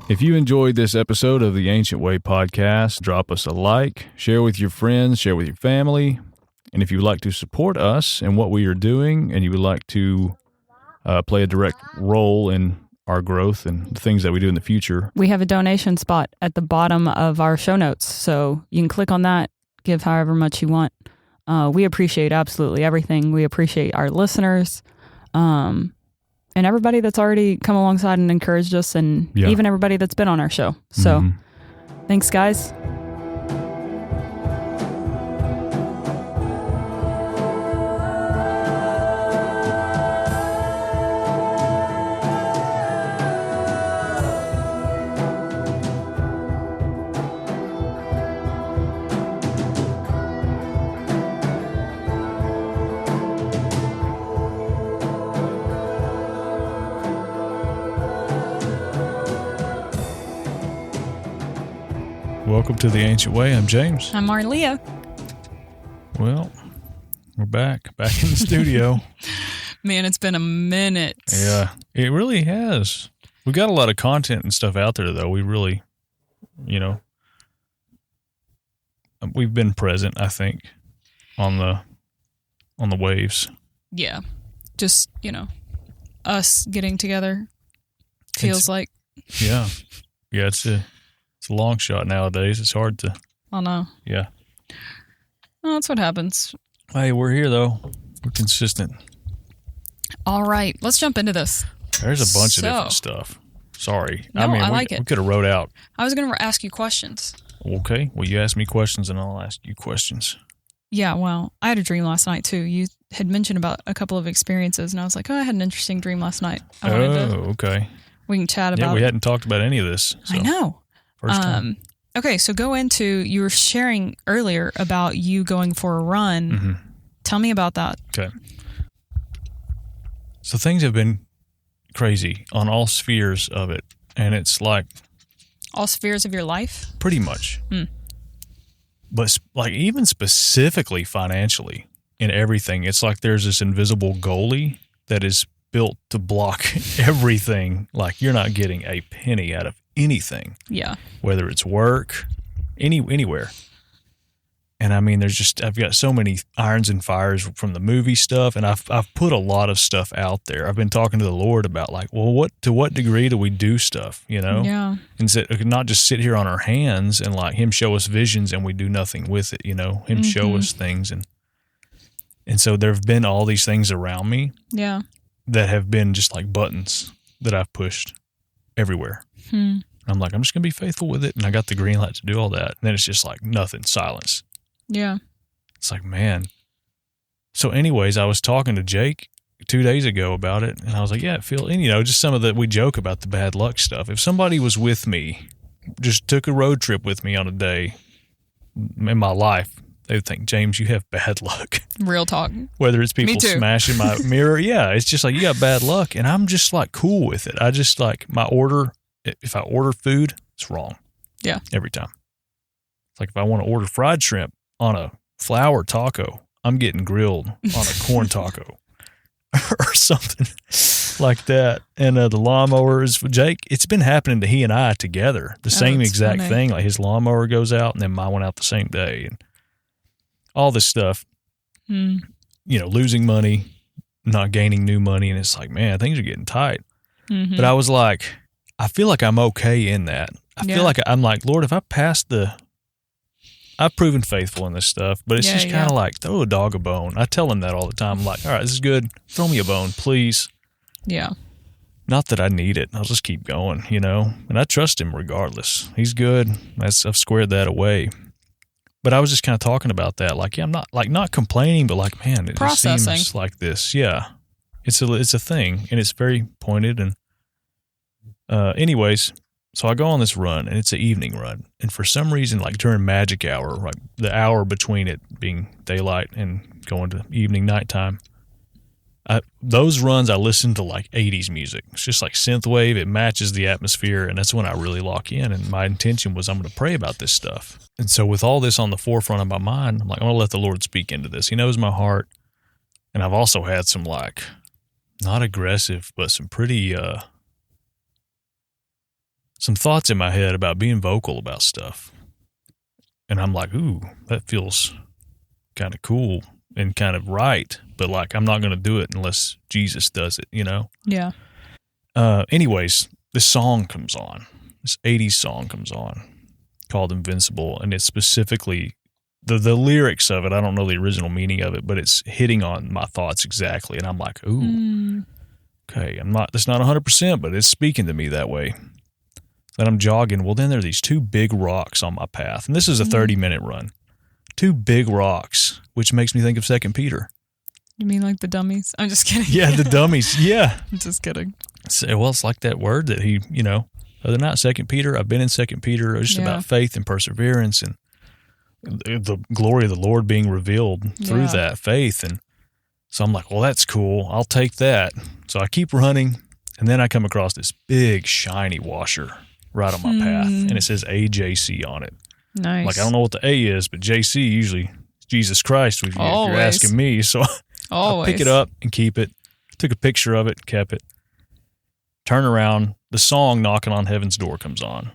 If you enjoyed this episode of the Ancient Way podcast, drop us a like, share with your friends, share with your family. And if you would like to support us and what we are doing, and you would like to play a direct role in our growth and the things that we do in the future, we have a donation spot at the bottom of our show notes. So you can click on that, give however much you want. We appreciate absolutely everything. We appreciate our listeners. And everybody that's already come alongside and encouraged us, and even everybody that's been on our show. So thanks, guys. Welcome to the Ancient Way. I'm James. I'm Marlia. Well, we're back in the studio. Man, it's been a minute. Yeah, it really has. We got a lot of content and stuff out there, though. We really, we've been present, I think, on the waves. Yeah, just us getting together feels like. Yeah, It's a long shot nowadays. It's hard to. I know. Yeah. Well, that's what happens. Hey, we're here though. We're consistent. All right, let's jump into this. There's a bunch of different stuff. Sorry. No, I like it. We could have wrote out. I was going to ask you questions. Okay. Well, you ask me questions and I'll ask you questions. Yeah, well, I had a dream last night too. You had mentioned about a couple of experiences and I was like, I had an interesting dream last night. Okay. We can chat about it. Yeah, we hadn't talked about any of this. So. I know. First time. Okay, so you were sharing earlier about you going for a run. Mm-hmm. Tell me about that. Okay. So things have been crazy on all spheres of it. And it's like... All spheres of your life? Pretty much. But like even specifically financially in everything, it's like there's this invisible goalie that is built to block everything. Like you're not getting a penny out of anything. Yeah. Whether it's work, anywhere. And I mean, I've got so many irons and fires from the movie stuff, and I've put a lot of stuff out there. I've been talking to the Lord about like, well, to what degree do we do stuff, Yeah. And not just sit here on our hands and like Him show us visions and we do nothing with it, Him show us things. And so there have been all these things around me. Yeah. That have been just like buttons that I've pushed everywhere. I'm like, I'm just going to be faithful with it. And I got the green light to do all that. And then it's just like nothing, silence. Yeah. It's like, man. So anyways, I was talking to Jake 2 days ago about it. And I was like, yeah, just some of we joke about the bad luck stuff. If somebody was with me, just took a road trip with me on a day in my life, they would think, James, you have bad luck. Real talk. Whether it's people smashing my mirror. Yeah, it's just like, you got bad luck. And I'm just like cool with it. I just like if I order food, it's wrong. Yeah. Every time. It's like if I want to order fried shrimp on a flour taco, I'm getting grilled on a corn taco or something like that. And the lawnmower is for Jake. It's been happening to he and I together. The same exact thing. Like his lawnmower goes out and then mine went out the same day. And all this stuff, losing money, not gaining new money. And it's like, man, things are getting tight. Mm-hmm. But I was like, I feel like I'm okay in that. I feel like I'm like, Lord, if I pass I've proven faithful in this stuff, but it's just kind of like, throw a dog a bone. I tell him that all the time. I'm like, all right, this is good. Throw me a bone, please. Yeah. Not that I need it. I'll just keep going, and I trust Him regardless. He's good. I've squared that away. But I was just kind of talking about that. Like, yeah, I'm not complaining, but like, man, it just seems like this. Yeah. It's a thing, and it's very pointed. And anyways, so I go on this run, and it's an evening run. And for some reason, like during magic hour, like the hour between it being daylight and going to evening, nighttime, those runs, I listen to like 80s music. It's just like synthwave. It matches the atmosphere, and that's when I really lock in. And my intention was I'm going to pray about this stuff. And so with all this on the forefront of my mind, I'm like, I'm going to let the Lord speak into this. He knows my heart. And I've also had some like, not aggressive, but some pretty some thoughts in my head about being vocal about stuff. And I'm like, ooh, that feels kind of cool and kind of right. But like, I'm not going to do it unless Jesus does it, you know? Yeah. Anyways, this song comes on. This 80s song comes on called Invincible. And it's specifically the lyrics of it. I don't know the original meaning of it, but it's hitting on my thoughts exactly. And I'm like, ooh, okay, that's not 100%, but it's speaking to me that way. Then I'm jogging. Well, then there are these two big rocks on my path. And this is a 30-minute run. Two big rocks, which makes me think of 2 Peter. You mean like the dummies? I'm just kidding. Yeah, the dummies. Yeah. I'm just kidding. So, well, it's like that word that he, other than that, 2 Peter, I've been in 2 Peter, just about faith and perseverance and the glory of the Lord being revealed through that faith. And so I'm like, well, that's cool. I'll take that. So I keep running, and then I come across this big, shiny washer right on my path, and it says AJC on it. Nice. Like, I don't know what the A is, but JC usually is Jesus Christ if you're asking me. So I pick it up and keep it. Took a picture of it, kept it. Turn around, the song Knocking on Heaven's Door comes on,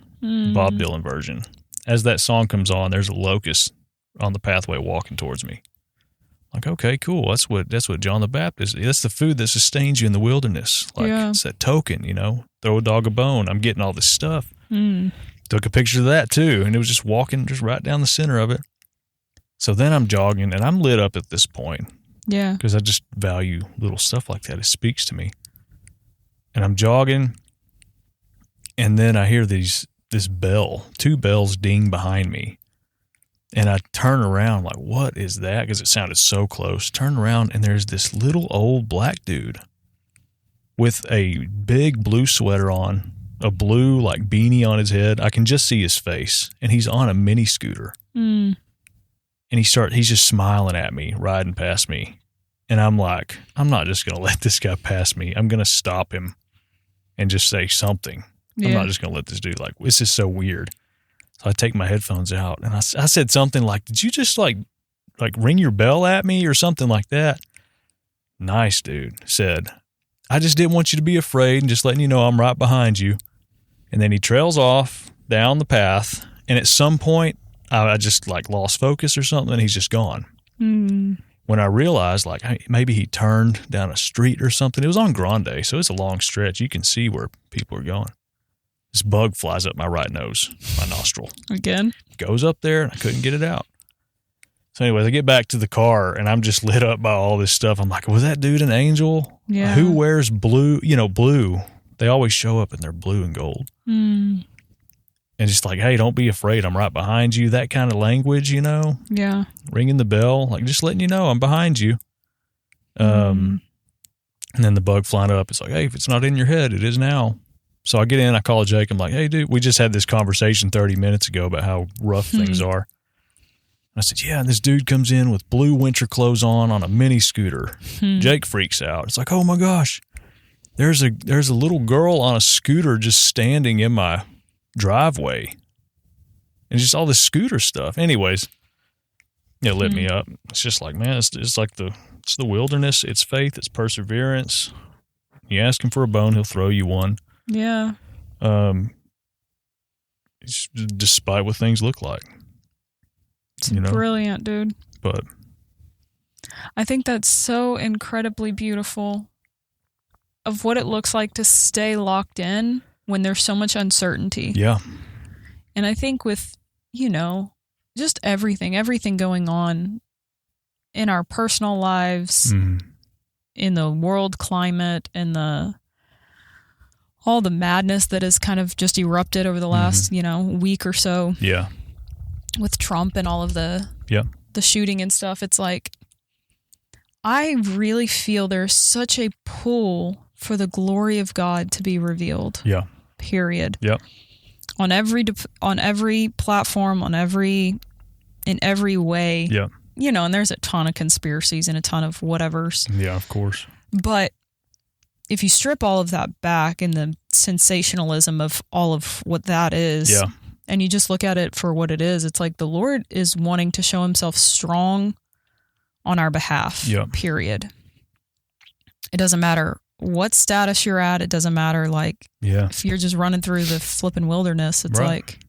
Bob Dylan version. As that song comes on, there's a locust on the pathway walking towards me. Like, okay, cool. That's what John the Baptist, that's the food that sustains you in the wilderness. Like, it's that token, throw a dog a bone. I'm getting all this stuff. Took a picture of that too, and it was just walking just right down the center of it. So then I'm jogging, and I'm lit up at this point. Yeah. Because I just value little stuff like that. It speaks to me. And I'm jogging, and then I hear this bell, 2 bells ding behind me. And I turn around like, what is that? Because it sounded so close. Turn around, and there's this little old black dude with a big blue sweater on, a blue like beanie on his head. I can just see his face, and he's on a mini scooter. And he's just smiling at me, riding past me. And I'm like, I'm not just going to let this guy pass me. I'm going to stop him and just say something. I'm not just going to let this dude, like, this is so weird. So I take my headphones out, and I said something like, did you just like ring your bell at me or something like that? Nice dude said, I just didn't want you to be afraid and just letting you know I'm right behind you. And then he trails off down the path, and at some point I just like lost focus or something, and he's just gone. When I realized like maybe he turned down a street or something. It was on Grande, so it's a long stretch. You can see where people are going. This bug flies up my right nose, my nostril. Again? Goes up there, and I couldn't get it out. So anyways, I get back to the car, and I'm just lit up by all this stuff. I'm like, was that dude an angel? Yeah. Who wears blue? Blue. They always show up in their blue and gold. And just like, hey, don't be afraid. I'm right behind you. That kind of language, Yeah. Ringing the bell, like just letting you know I'm behind you. And then the bug flying up. It's like, hey, if it's not in your head, it is now. So I get in, I call Jake. I'm like, hey, dude, we just had this conversation 30 minutes ago about how rough things are. I said, yeah, and this dude comes in with blue winter clothes on a mini scooter. Jake freaks out. It's like, oh my gosh, there's a little girl on a scooter just standing in my driveway. And just all this scooter stuff. Anyways, it lit me up. It's just like, man, it's like it's the wilderness. It's faith. It's perseverance. You ask him for a bone, he'll throw you one. Yeah. Despite what things look like. It's brilliant, dude. But I think that's so incredibly beautiful of what it looks like to stay locked in when there's so much uncertainty. Yeah. And I think with, just everything going on in our personal lives, in the world climate, and all the madness that has kind of just erupted over the last, week or so. Yeah. With Trump and all of the shooting and stuff. It's like, I really feel there's such a pull for the glory of God to be revealed. Yeah. Period. Yep. On every platform, in every way. Yeah. And there's a ton of conspiracies and a ton of whatevers. Yeah, of course. But if you strip all of that back and the sensationalism of all of what that is, and you just look at it for what it is, it's like the Lord is wanting to show himself strong on our behalf, period. It doesn't matter what status you're at. It doesn't matter. Like, if you're just running through the flipping wilderness, it's like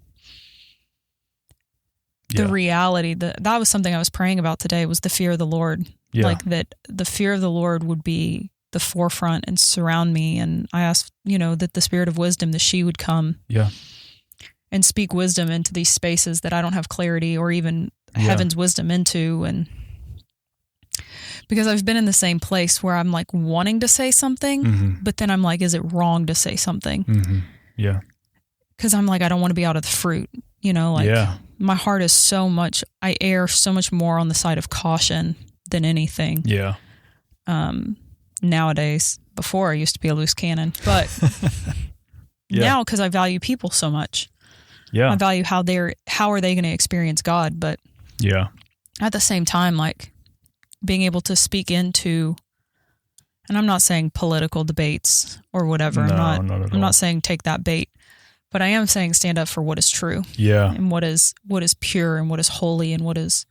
the reality that was something I was praying about today was the fear of the Lord. Yeah. Like that the fear of the Lord would be the forefront and surround me. And I asked, that the spirit of wisdom, that she would come and speak wisdom into these spaces that I don't have clarity or even heaven's wisdom into. And because I've been in the same place where I'm like wanting to say something, but then I'm like, is it wrong to say something? Yeah. Because I'm like, I don't want to be out of the fruit, my heart is I err so much more on the side of caution than anything. Yeah. Nowadays, before I used to be a loose cannon, but now because I value people so much, I value how are they going to experience God, but at the same time, like being able to speak into, and I'm not saying political debates or whatever. No, I'm not saying take that bait, but I am saying stand up for what is true. Yeah. And what is pure and what is holy and what is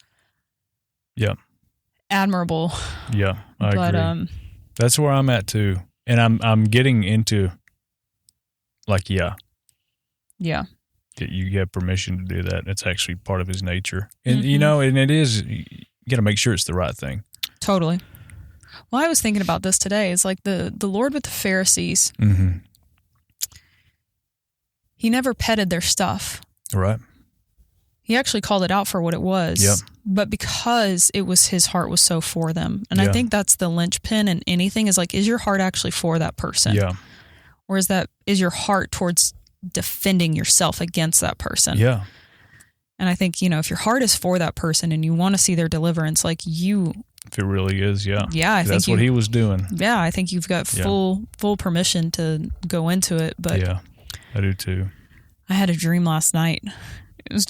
admirable. Yeah, I agree. That's where I'm at too. And I'm getting into like, you have permission to do that. It's actually part of his nature. And and it is, you got to make sure it's the right thing. Totally. Well, I was thinking about this today. It's like the Lord with the Pharisees. He never petted their stuff. Right. He actually called it out for what it was. Yep. But because his heart was so for them. And I think that's the linchpin in anything is like, is your heart actually for that person? Yeah. Or is your heart towards defending yourself against that person? Yeah. And I think, if your heart is for that person and you want to see their deliverance, like if it really is, I think that's what he was doing. Yeah, I think you've got full permission to go into it. But yeah, I do too. I had a dream last night. It was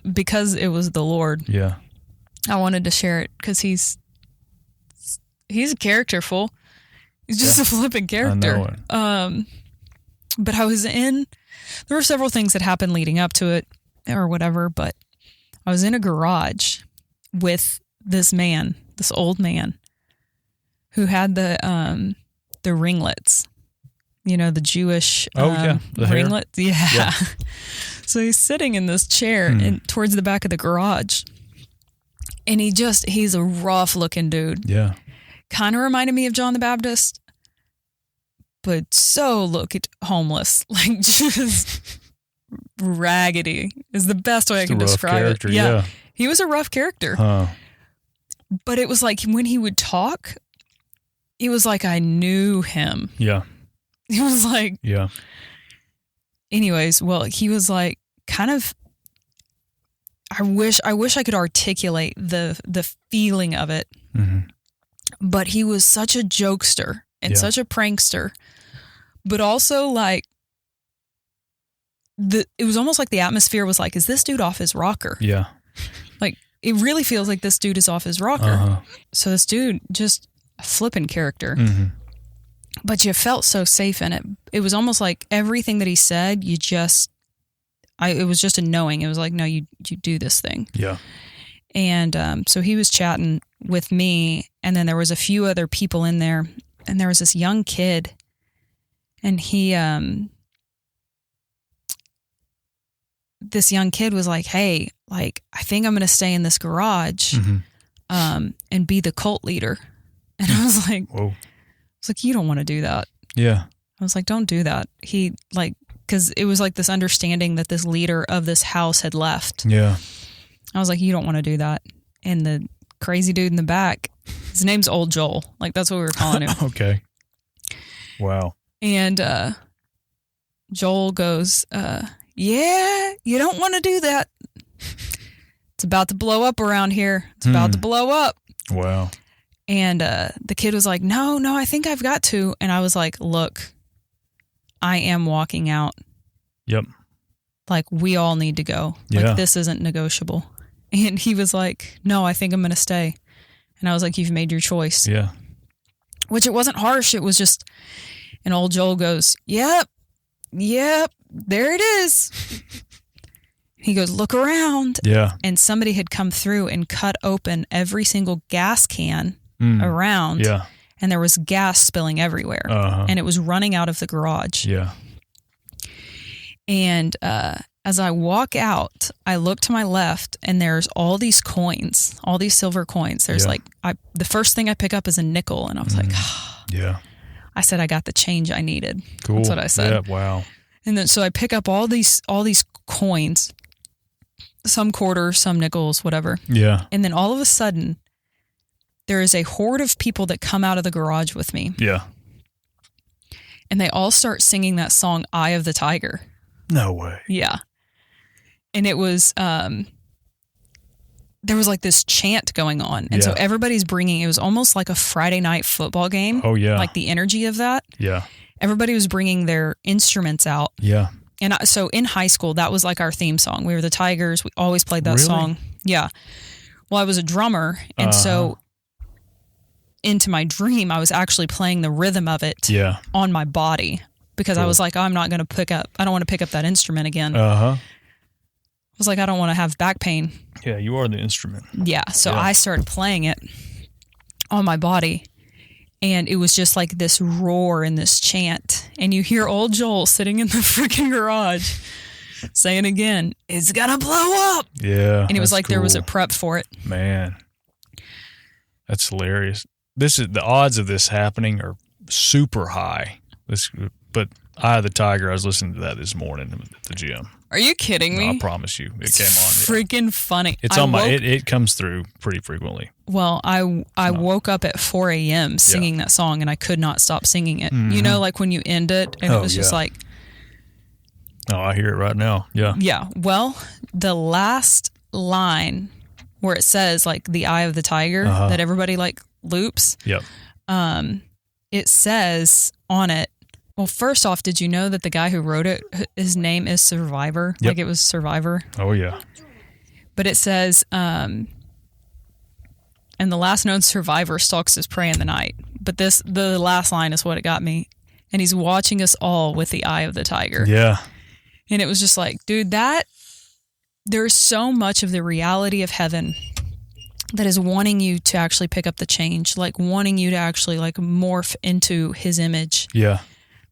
because it was the Lord. Yeah. I wanted to share it because he's characterful. He's just a flippant character. I know it. But there were several things that happened leading up to it or whatever, but I was in a garage with this old man who had the ringlets, the Jewish the ringlets. Yeah. So he's sitting in this chair and towards the back of the garage. And he's a rough looking dude. Yeah. Kind of reminded me of John the Baptist, but homeless, like just raggedy is the best way I can describe it. Yeah. He was a rough character. Huh. But it was like when he would talk, it was like I knew him. Yeah. He was like, yeah. Anyways, well, he was like kind of, I wish I could articulate the feeling of it, but he was such a jokester and such a prankster, but also like it was almost like the atmosphere was like, is this dude off his rocker? Yeah. Like it really feels like this dude is off his rocker. So this dude, just a flippin' character. But you felt so safe in it. It was almost like everything that he said, it was just a knowing. It was like, no, you do this thing. Yeah. And so he was chatting with me, and then there was a few other people in there, and there was this young kid, and this young kid was like, hey, like, I think I'm going to stay in this garage and be the cult leader. And I was like, whoa. I was like, you don't want to do that. Yeah. I was like, don't do that. Because it was like this understanding that this leader of this house had left. Yeah. I was like, you don't want to do that. And the crazy dude in the back, his name's Old Joel. Like, that's what we were calling him. Okay. Wow. And Joel goes, yeah, you don't want to do that. It's about to blow up around here. It's about to blow up. Wow. And the kid was like, no, I think I've got to. And I was like, look, I am walking out. Yep. Like, we all need to go. Like, this isn't negotiable. And he was like, no, I think I'm going to stay. And I was like, you've made your choice. Yeah. Which it wasn't harsh. It was just, and Old Joel goes, yep, there it is. He goes, look around. Yeah. And somebody had come through and cut open every single gas can around. Yeah. and there was gas spilling everywhere, and it was running out of the garage. Yeah. And as I walk out, I look to my left, and there's all these coins, all these silver coins. There's the first thing I pick up is a nickel, and I was like, yeah. I said, I got the change I needed. Cool. That's what I said. Yeah, wow. And then so I pick up all these coins, some quarters, some nickels, whatever. Yeah. And then all of a sudden, there is a horde of people that come out of the garage with me. Yeah. And they all start singing that song, Eye of the Tiger. No way. Yeah. And it was, there was like this chant going on. And so everybody's it was almost like a Friday night football game. Oh, yeah. Like the energy of that. Yeah. Everybody was bringing their instruments out. Yeah. And so in high school, that was like our theme song. We were the Tigers. We always played that song. Yeah. Well, I was a drummer. And so into my dream, I was actually playing the rhythm of it on my body because I was like, I'm not going to I don't want to pick up that instrument again. I was like, I don't want to have back pain. Yeah, you are the instrument. Yeah. So I started playing it on my body. And it was just like this roar and this chant. And you hear old Joel sitting in the freaking garage saying again, it's going to blow up. Yeah. And it was like there was a prep for it. Man, that's hilarious. The odds of this happening are super high. But Eye of the Tiger, I was listening to that this morning at the gym. Are you kidding me? No, I promise you. It came on. Freaking funny. It's on it comes through pretty frequently. Well, I woke up at 4 a.m. singing that song, and I could not stop singing it. You know, like when you end it, and it was just like... Oh, I hear it right now. Yeah. Yeah. Well, the last line where it says, like, the Eye of the Tiger that everybody, like, loops. Yep. It says on it, well, first off, did you know that the guy who wrote it, his name is Survivor? Yep. Like it was Survivor. Oh, yeah. But it says, and the last known survivor stalks his prey in the night. But the last line is what it got me. And he's watching us all with the Eye of the Tiger. Yeah. And it was just like, dude, there's so much of the reality of heaven that is wanting you to actually pick up the change, like wanting you to actually like morph into his image. Yeah.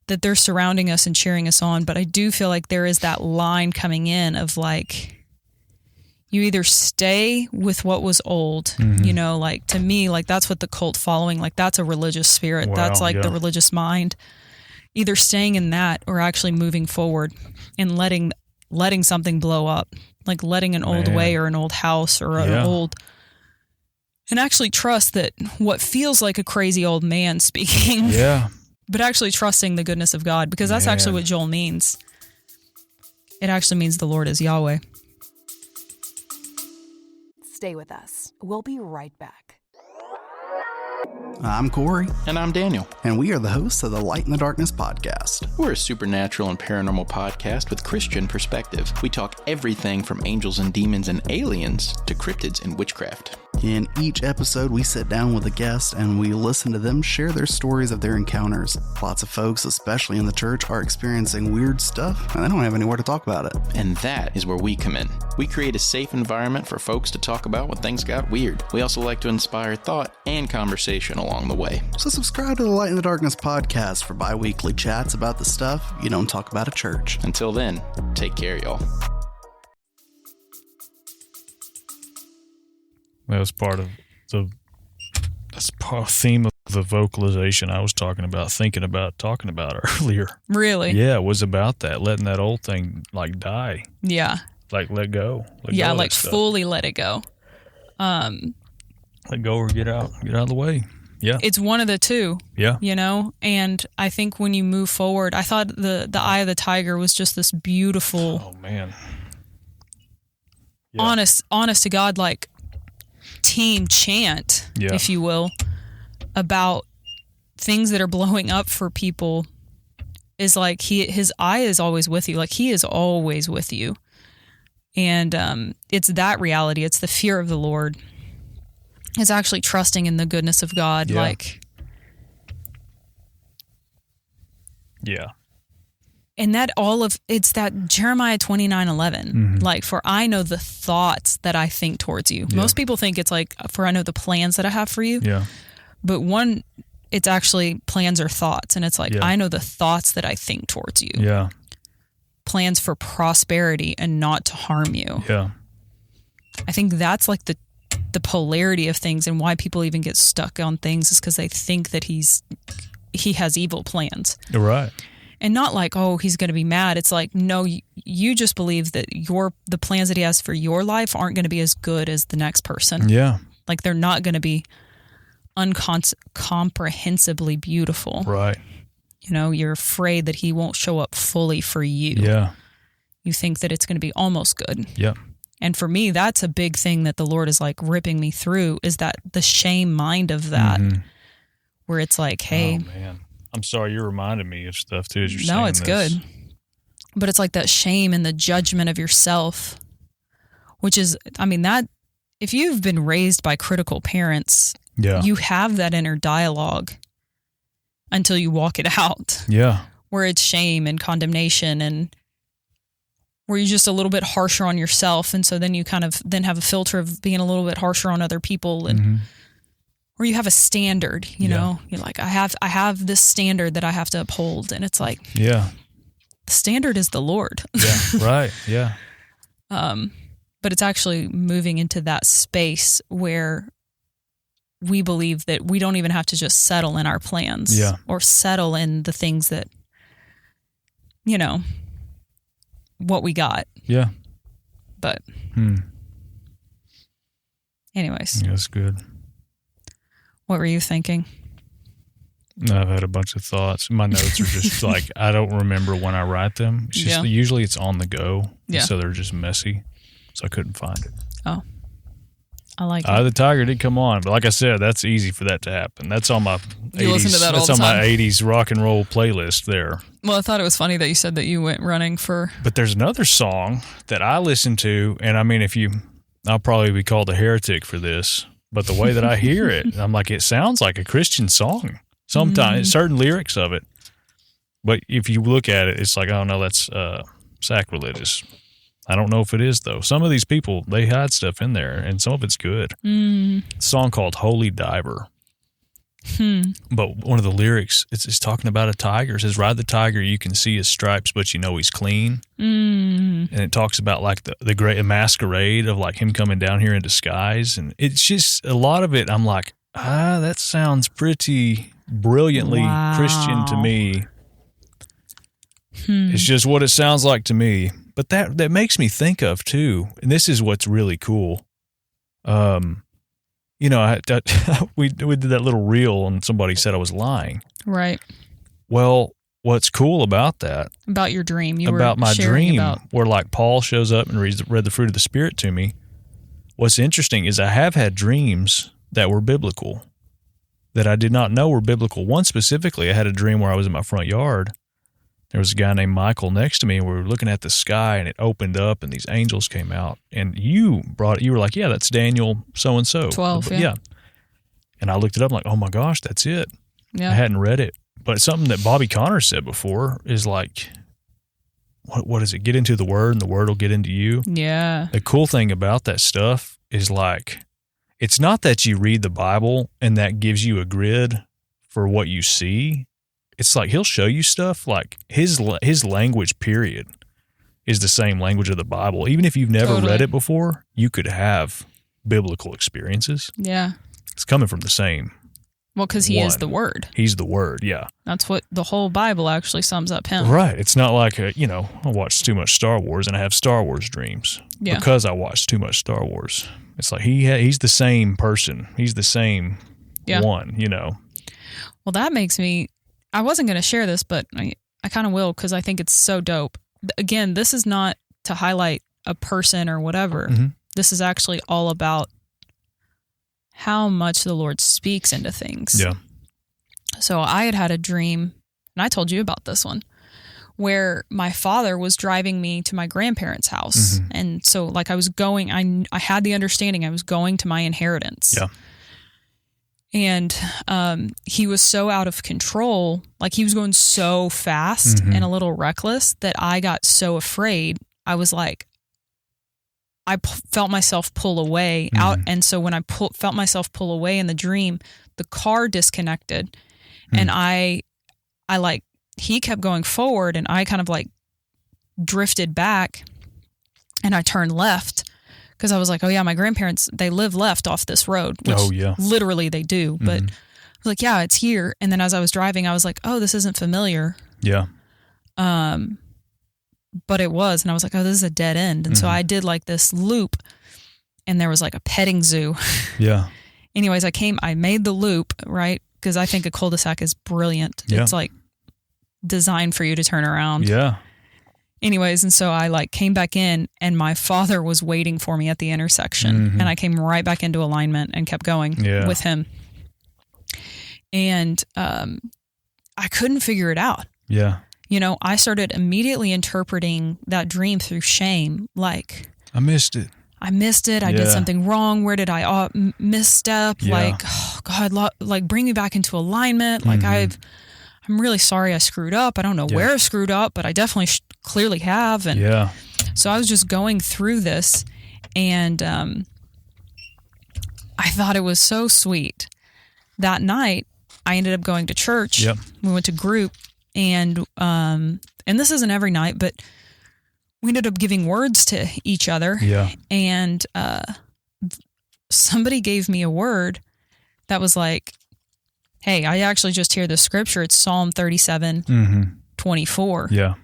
That they're surrounding us and cheering us on. But I do feel like there is that line coming in of like, you either stay with what was old, you know, like to me, like that's what the cult following, like that's a religious spirit. Wow, that's like the religious mind. Either staying in that or actually moving forward and letting something blow up, like letting an old way or an old house or and actually trust that what feels like a crazy old man speaking. Yeah. But actually trusting the goodness of God, because that's actually what Joel means. It actually means the Lord is Yahweh. Stay with us. We'll be right back. I'm Corey. And I'm Daniel. And we are the hosts of the Light in the Darkness podcast. We're a supernatural and paranormal podcast with Christian perspective. We talk everything from angels and demons and aliens to cryptids and witchcraft. In each episode, we sit down with a guest and we listen to them share their stories of their encounters. Lots of folks, especially in the church, are experiencing weird stuff and they don't have anywhere to talk about it. And that is where we come in. We create a safe environment for folks to talk about when things got weird. We also like to inspire thought and conversation along the way. So subscribe to the Light in the Darkness podcast for bi-weekly chats about the stuff you don't talk about at church. Until then, take care, y'all. That was part of the theme of the vocalization I was talking about earlier. Really? Yeah, it was about that, letting that old thing like die. Yeah. Like let go. Yeah, like fully let it go. Let go or get out of the way. Yeah. It's one of the two. Yeah. You know? And I think when you move forward, I thought the Eye of the Tiger was just this beautiful, oh man. Yeah. honest to God, like team chant, if you will, about things that are blowing up for people. Is like his eye is always with you. Like he is always with you. And it's that reality. It's the fear of the Lord. It's actually trusting in the goodness of God. Yeah. Like, yeah. And that it's that Jeremiah 29:11. Like, for I know the thoughts that I think towards you. Yeah. Most people think it's like, for I know the plans that I have for you. Yeah. But it's actually plans or thoughts. And it's like, I know the thoughts that I think towards you. Yeah. Plans for prosperity and not to harm you. Yeah. I think that's like the polarity of things, and why people even get stuck on things is because they think that he has evil plans. Right. And not like, oh, he's going to be mad. It's like, no, you just believe that the plans that he has for your life aren't going to be as good as the next person. Yeah. Like they're not going to be uncomprehensibly beautiful. Right. You know, you're afraid that he won't show up fully for you. Yeah. You think that it's going to be almost good. Yeah. And for me, that's a big thing that the Lord is like ripping me through, is that the shame mind of that, where it's like, hey. Oh, man. I'm sorry, you're reminding me of stuff too as you're saying No, it's this. good. But it's like that shame and the judgment of yourself, which is, I mean, that if you've been raised by critical parents, you have that inner dialogue until you walk it out. Yeah. Where it's shame and condemnation, and where you're just a little bit harsher on yourself. And so then you kind of then have a filter of being a little bit harsher on other people, and or you have a standard, you know, you're like, I have this standard that I have to uphold. And it's like, the standard is the Lord. Yeah. Right. Yeah. But it's actually moving into that space where we believe that we don't even have to just settle in our plans or settle in the things that, you know, what we got. Yeah. But anyways. Yeah, that's good. What were you thinking? I've had a bunch of thoughts. My notes are just like, I don't remember when I write them. It's just usually it's on the go. Yeah. So they're just messy. So I couldn't find it. Oh, I like it. The Tiger did come on, but like I said, that's easy for that to happen. That's on my 80s. Listen to that that's all the on time. my 80s rock and roll playlist there. Well, I thought it was funny that you said that you went running for. But there's another song that I listen to, and I mean, I'll probably be called a heretic for this, but the way that I hear it, I'm like, it sounds like a Christian song. Sometimes certain lyrics of it, but if you look at it, it's like, oh no, that's sacrilegious. I don't know if it is though. Some of these people, they hide stuff in there, and some of it's good. A song called "Holy Diver," but one of the lyrics, it's talking about a tiger. It says, "Ride the tiger, you can see his stripes, but you know he's clean." And it talks about like the great masquerade of like him coming down here in disguise, and it's just a lot of it. I'm like, that sounds pretty brilliantly Christian to me. It's just what it sounds like to me. But that makes me think of too, and this is what's really cool. You know, we did that little reel, and somebody said I was lying. Right. Well, what's cool about that? About your dream. About my dream, where like Paul shows up and read the fruit of the Spirit to me. What's interesting is I have had dreams that were biblical, that I did not know were biblical. One specifically, I had a dream where I was in my front yard. There was a guy named Michael next to me, and we were looking at the sky, and it opened up, and these angels came out. And you were like, yeah, that's Daniel so-and-so. 12, yeah. And I looked it up, I'm like, oh my gosh, that's it. Yeah. I hadn't read it. But something that Bobby Connors said before is like, what is it? Get into the Word, and the Word will get into you. Yeah. The cool thing about that stuff is like, it's not that you read the Bible and that gives you a grid for what you see. It's like he'll show you stuff like his language, period, is the same language of the Bible. Even if you've never read it before, you could have biblical experiences. Yeah. It's coming from the same. Well, because he is the Word. He's the Word, yeah. That's what the whole Bible actually sums up him. Right. It's not like, I watch too much Star Wars and I have Star Wars dreams because I watch too much Star Wars. It's like he's the same person. He's the same one, you know. Well, that makes me... I wasn't going to share this, but I kind of will because I think it's so dope. Again, this is not to highlight a person or whatever. This is actually all about how much the Lord speaks into things. Yeah. So I had a dream, and I told you about this one, where my father was driving me to my grandparents' house. And so like I was going, I had the understanding I was going to my inheritance. Yeah. And he was so out of control, like he was going so fast and a little reckless that I got so afraid. I was like, I felt myself pull away out. And so when I felt myself pull away in the dream, the car disconnected And I like, he kept going forward and I kind of like drifted back and I turned left because I was like, oh yeah, my grandparents, they live left off this road, which literally they do. But I was like, yeah, it's here. And then as I was driving, I was like, oh, this isn't familiar. Yeah. But it was. And I was like, oh, this is a dead end. And so I did like this loop and there was like a petting zoo. Yeah. Anyways, I made the loop, right? Because I think a cul-de-sac is brilliant. Yeah. It's like designed for you to turn around. Yeah. Anyways, and so I like came back in and my father was waiting for me at the intersection and I came right back into alignment and kept going with him. And I couldn't figure it out. Yeah. You know, I started immediately interpreting that dream through shame. Like, I missed it. I did something wrong. Where did I misstep? Yeah. Like, oh God, like bring me back into alignment. Like I'm really sorry I screwed up. I don't know where I screwed up, but I definitely clearly have. And so I was just going through this and I thought it was so sweet. That night, I ended up going to church. Yep. We went to group and this isn't every night, but we ended up giving words to each other. Yeah. And somebody gave me a word that was like, hey, I actually just hear the scripture. It's Psalm 37, 24. Yeah.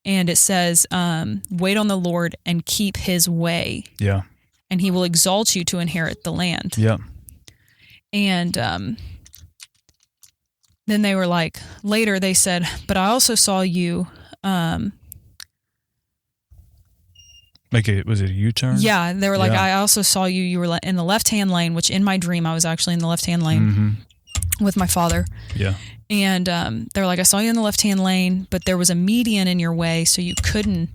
And it says, wait on the Lord and keep his way. Yeah. And he will exalt you to inherit the land. Yeah. And then they were like, later they said, but I also saw you. Was it a U-turn? Yeah. They were like, I also saw you. You were in the left-hand lane, which in my dream, I was actually in the left-hand lane with my father. Yeah. And they were like, I saw you in the left-hand lane, but there was a median in your way, so you couldn't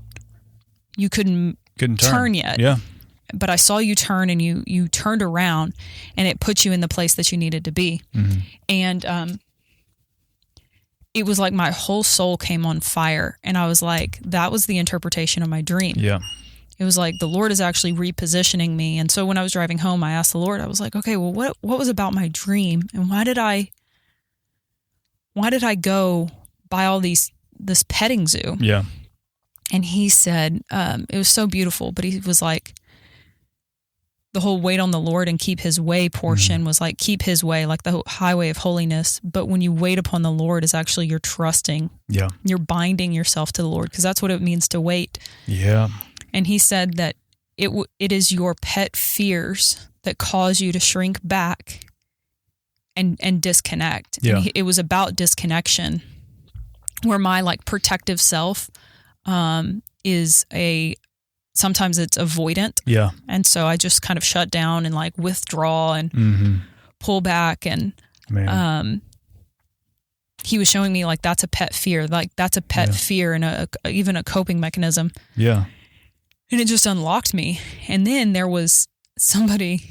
turn yet. Yeah. But I saw you turn and you turned around and it put you in the place that you needed to be. And it was like my whole soul came on fire. And I was like, that was the interpretation of my dream. Yeah. It was like the Lord is actually repositioning me. And so when I was driving home, I asked the Lord, I was like, okay, well, what was about my dream? And why did I go buy all this petting zoo? Yeah. And he said, it was so beautiful, but he was like, the whole wait on the Lord and keep his way portion was like, keep his way, like the highway of holiness. But when you wait upon the Lord is actually you're trusting. Yeah. You're binding yourself to the Lord because that's what it means to wait. Yeah. And he said that it is your pet fears that cause you to shrink back and disconnect. Yeah. And it was about disconnection where my like protective self is sometimes it's avoidant. Yeah. And so I just kind of shut down and like withdraw and pull back. And he was showing me like that's a pet fear. Like that's a pet fear and even a coping mechanism. Yeah. And it just unlocked me. And then there was somebody,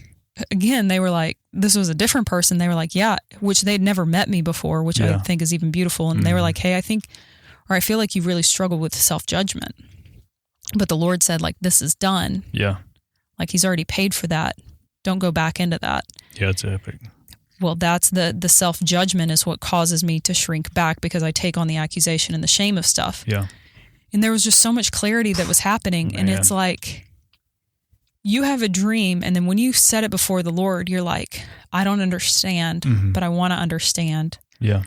again, they were like, this was a different person. They were like, yeah, which they'd never met me before, which I think is even beautiful. And they were like, hey, I feel like you really struggled with self-judgment. But the Lord said, like, this is done. Yeah. Like he's already paid for that. Don't go back into that. Yeah, it's epic. Well, that's the self-judgment is what causes me to shrink back because I take on the accusation and the shame of stuff. Yeah. And there was just so much clarity that was happening. And it's like, you have a dream. And then when you set it before the Lord, you're like, I don't understand, but I want to understand. Yeah.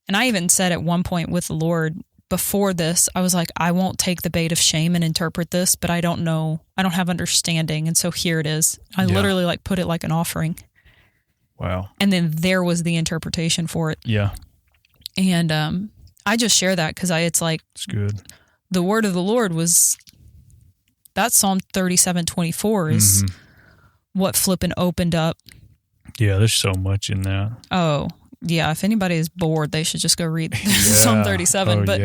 And I even said at one point with the Lord before this, I was like, I won't take the bait of shame and interpret this, but I don't know. I don't have understanding. And so here it is. I literally like put it like an offering. Wow. And And then there was the interpretation for it. yeah, And I just share that because it's like it's good. the word of the Lord was that Psalm 37:24 is what flipping opened up. Yeah, there's so much in that. Oh, yeah. If anybody is bored, they should just go read Psalm 37. Oh, but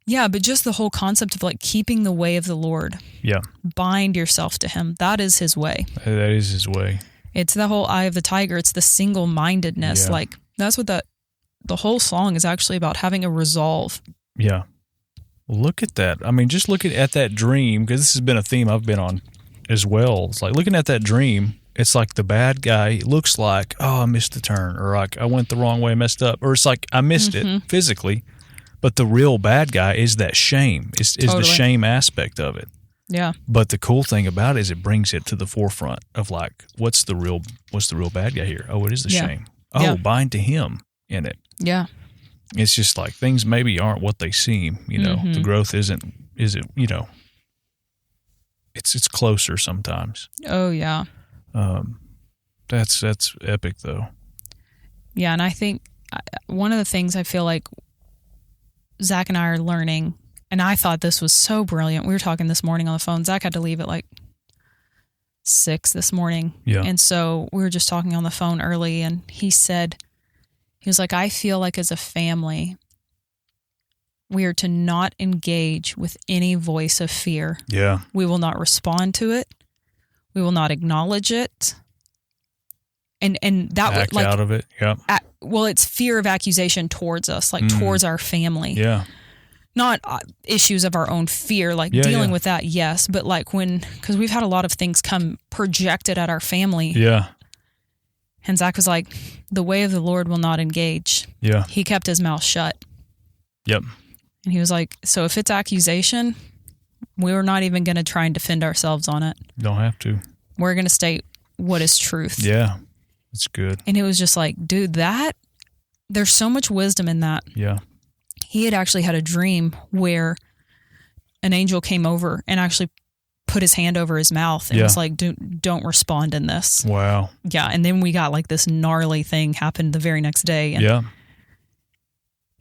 yeah. But just the whole concept of like keeping the way of the Lord. Yeah. Bind yourself to him. That is his way. That is his way. It's the whole eye of the tiger. It's the single-mindedness. Yeah. Like that's what the whole song is actually about, having a resolve. Yeah. Look at that. I mean, just looking at that dream, because this has been a theme I've been on as well. It's like looking at that dream, it's like the bad guy looks like, oh, I missed the turn, or like I went the wrong way, messed up, or it's like I missed it physically, but the real bad guy is that shame, is the shame aspect of it. Yeah. But the cool thing about it is it brings it to the forefront of like, what's the real bad guy here? Oh, it is the shame. Oh, bind to him in it. Yeah. It's just like things maybe aren't what they seem, you know. The growth isn't, you know, it's closer sometimes. Oh yeah. That's epic though. Yeah, and I think one of the things I feel like Zach and I are learning, and I thought this was so brilliant. We were talking this morning on the phone. Zach had to leave at like 6 this morning. Yeah. And so we were just talking on the phone early, and he was like, I feel like as a family, we are to not engage with any voice of fear. Yeah. We will not respond to it. We will not acknowledge it. And that act like out of it. Yeah. Well, it's fear of accusation towards us, like towards our family. Yeah. Not issues of our own fear, like dealing with that, yes. But like because we've had a lot of things come projected at our family. Yeah. And Zach was like, the way of the Lord will not engage. Yeah. He kept his mouth shut. Yep. And he was like, so if it's accusation, we're not even going to try and defend ourselves on it. Don't have to. We're going to state what is truth. Yeah. That's good. And it was just like, dude, there's so much wisdom in that. Yeah. He had actually had a dream where an angel came over and actually put his hand over his mouth and was like, don't respond in this. Wow. Yeah. And then we got like this gnarly thing happened the very next day. And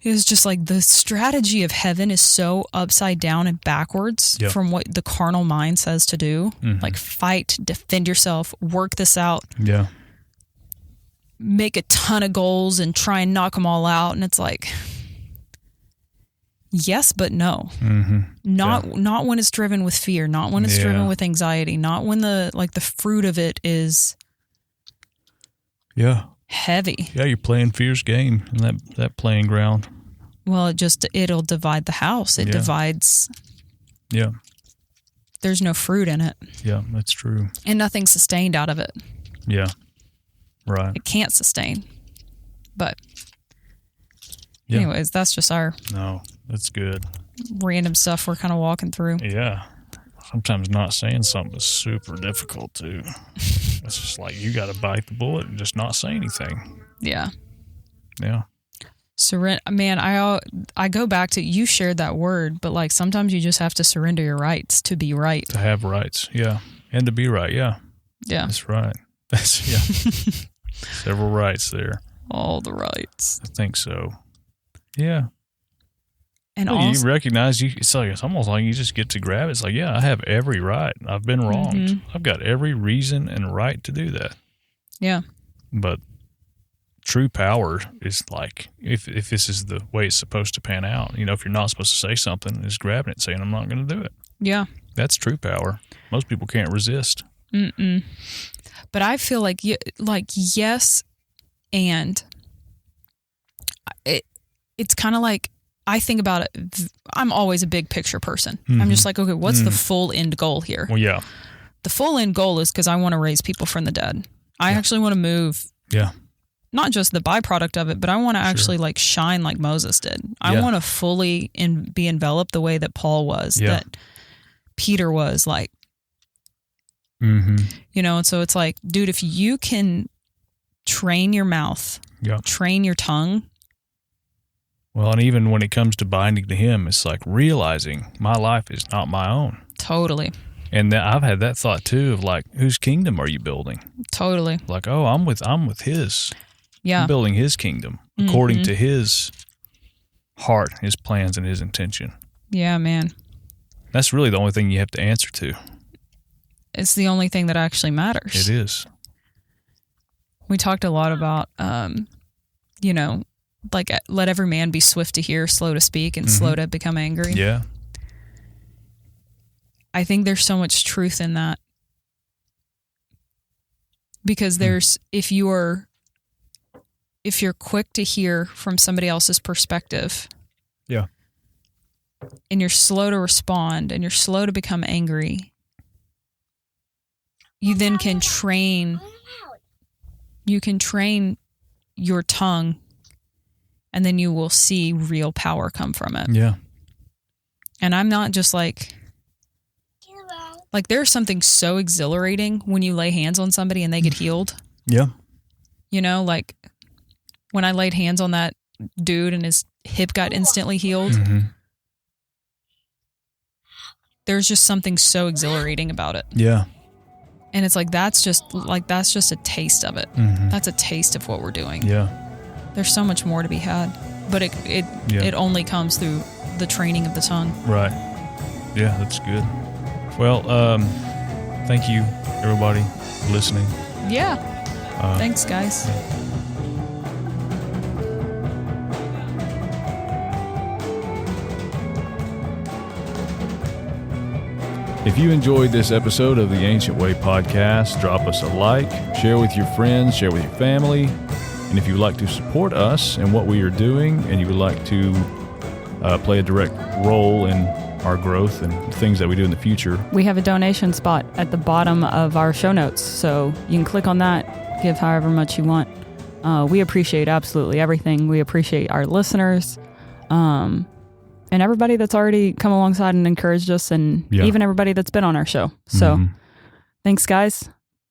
it was just like the strategy of heaven is so upside down and backwards from what the carnal mind says to do. Like fight, defend yourself, work this out. Yeah. Make a ton of goals and try and knock them all out. And it's like, yes, but no. Not when it's driven with fear, not when it's driven with anxiety, not when the fruit of it is heavy. Yeah, you're playing fear's game in that playing ground. Well, it'll divide the house. It divides. Yeah. There's no fruit in it. Yeah, that's true. And nothing's sustained out of it. Yeah. Right. It can't sustain. But anyways, that's just our that's good. Random stuff we're kind of walking through. Yeah. Sometimes not saying something is super difficult too. It's just like you got to bite the bullet and just not say anything. Yeah. Yeah. Man, I go back to, you shared that word, but like sometimes you just have to surrender your rights to be right. To have rights, yeah. And to be right, yeah. Yeah. That's right. Several rights there. All the rights. I think so. Yeah. And well, also, you recognize it's almost like you just get to grab it. It's like, yeah, I have every right. I've been wronged. I've got every reason and right to do that. Yeah. But true power is like, if this is the way it's supposed to pan out, you know, if you're not supposed to say something, just grabbing it and saying, I'm not going to do it. Yeah. That's true power. Most people can't resist. But I feel like yes, and it's kind of like, I think about it, I'm always a big picture person. I'm just like, okay, what's the full end goal here? Well, yeah. The full end goal is because I want to raise people from the dead. I actually want to move. Yeah. Not just the byproduct of it, but I want to actually like shine like Moses did. I want to fully be enveloped the way that Paul was, that Peter was, like, you know. And so it's like, dude, if you can train your mouth, train your tongue. Well, and even when it comes to binding to him, it's like realizing my life is not my own. Totally. And I've had that thought too of like, whose kingdom are you building? Totally. Like, oh, I'm with his. Yeah. I'm building his kingdom according to his heart, his plans, and his intention. Yeah, man. That's really the only thing you have to answer to. It's the only thing that actually matters. It is. We talked a lot about, you know, like, let every man be swift to hear, slow to speak, and slow to become angry. Yeah. I think there's so much truth in that. Because there's, if you're quick to hear from somebody else's perspective, and you're slow to respond, and you're slow to become angry, you then can train your tongue, and then you will see real power come from it. Yeah. And I'm not just like there's something so exhilarating when you lay hands on somebody and they get healed. Yeah. You know, like when I laid hands on that dude and his hip got instantly healed. Mm-hmm. There's just something so exhilarating about it. Yeah. And it's like that's just a taste of it. Mm-hmm. That's a taste of what we're doing. Yeah. There's so much more to be had, but it only comes through the training of the tongue. Right. Yeah, that's good. Well, thank you everybody for listening. Yeah. Thanks, guys. If you enjoyed this episode of the Ancient Way podcast, drop us a like, share with your friends, share with your family. And if you would like to support us and what we are doing, and you would like to play a direct role in our growth and things that we do in the future, we have a donation spot at the bottom of our show notes. So you can click on that, give however much you want. We appreciate absolutely everything. We appreciate our listeners. And everybody that's already come alongside and encouraged us, and even everybody that's been on our show. So thanks, guys.